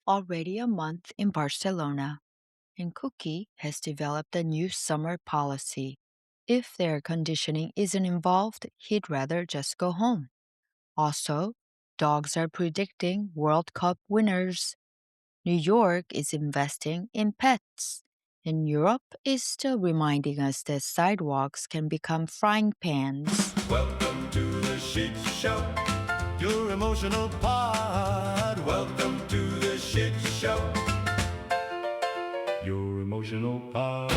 Already a month in Barcelona, and Kuki has developed a new summer policy. If their conditioning isn't involved, he'd rather just go home. Also, dogs are predicting World Cup winners. New York is investing in pets. And Europe is still reminding us that sidewalks can become frying pans. Welcome to the Shihtz Show, your emotional pod. Welcome to the Shihtz Show, your emotional pod.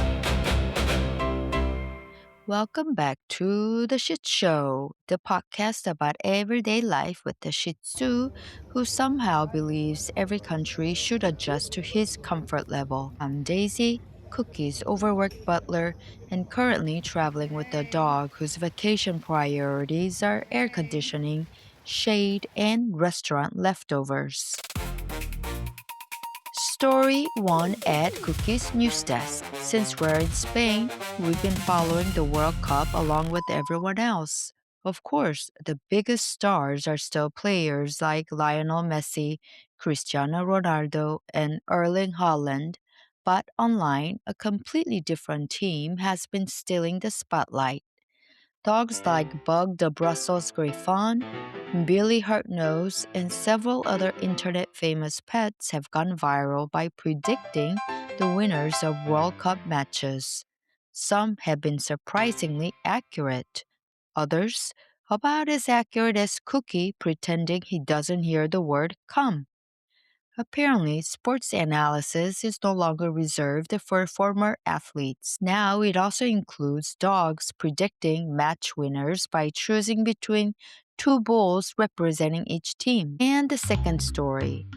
Welcome back to the Shihtz Show, the podcast about everyday life with the Shih Tzu who somehow believes every country should adjust to his comfort level. I'm Daisy, Cookie's overworked butler, and currently traveling with a dog whose vacation priorities are air conditioning, shade, and restaurant leftovers. Story 1 at Cookie's news desk. Since we're in Spain, we've been following the World Cup along with everyone else. Of course, the biggest stars are still players like Lionel Messi, Cristiano Ronaldo, and Erling Haaland, but online, a completely different team has been stealing the spotlight. Dogs like Bug the Brussels Griffon, Billy Hartnose, and several other internet famous pets have gone viral by predicting the winners of World Cup matches. Some have been surprisingly accurate. Others, about as accurate as Cookie pretending he doesn't hear the word come. Apparently, sports analysis is no longer reserved for former athletes. Now it also includes dogs predicting match winners by choosing between two bulls representing each team. And the second story.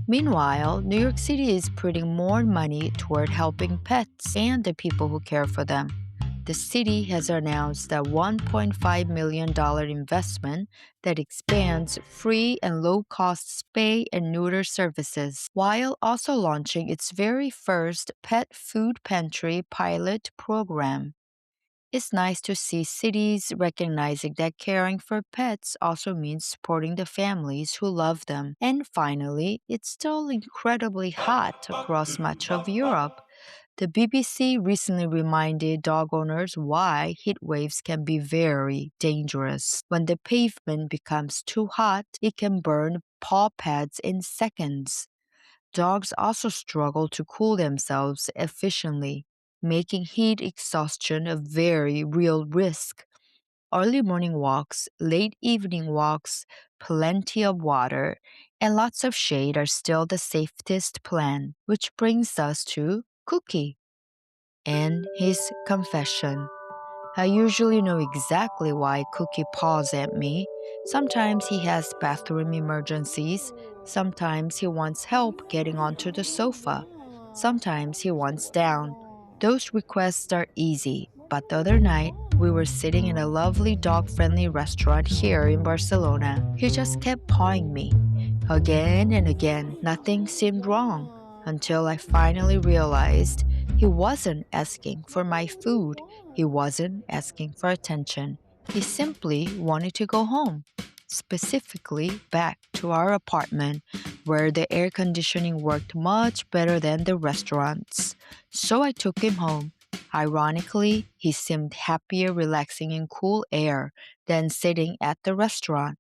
Meanwhile, New York City is putting more money toward helping pets and the people who care for them. The city has announced a $1.5 million investment that expands free and low cost spay and neuter services, while also launching its very first pet food pantry pilot program. It's nice to see cities recognizing that caring for pets also means supporting the families who love them. And finally, it's still incredibly hot across much of Europe. The BBC recently reminded dog owners why heat waves can be very dangerous. When the pavement becomes too hot, it can burn paw pads in seconds. Dogs also struggle to cool themselves efficiently, making heat exhaustion a very real risk. Early morning walks, late evening walks, plenty of water, and lots of shade are still the safest plan, which brings us to Cookie and his confession. I usually know exactly why Cookie paws at me. Sometimes he has bathroom emergencies. Sometimes he wants help getting onto the sofa. Sometimes he wants down. Those requests are easy, but the other night, we were sitting in a lovely dog friendly restaurant here in Barcelona. He just kept pawing me. Again and again, nothing seemed wrong until I finally realized he wasn't asking for my food. He wasn't asking for attention. He simply wanted to go home, specifically back to our apartment where the air conditioning worked much better than the restaurants. So I took him home. Ironically, he seemed happier relaxing in cool air than sitting at the restaurant.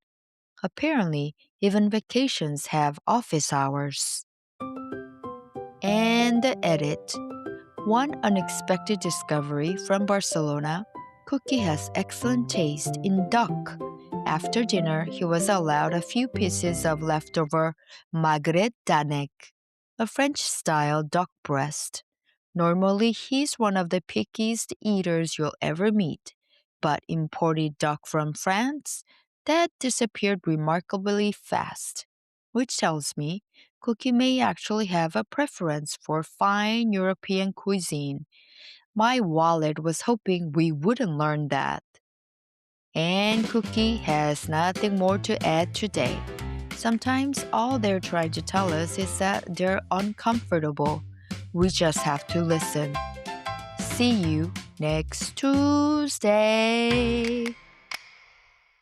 Apparently, even vacations have office hours. And the edit. One unexpected discovery from Barcelona, Cookie has excellent taste in duck. After dinner, he was allowed a few pieces of leftover magret d'anec, a French-style duck breast. Normally, he's one of the pickiest eaters you'll ever meet, but imported duck from France, that disappeared remarkably fast, which tells me Cookie may actually have a preference for fine European cuisine. My wallet was hoping we wouldn't learn that. And Cookie has nothing more to add today. Sometimes all they're trying to tell us is that they're uncomfortable. We just have to listen. See you next Tuesday.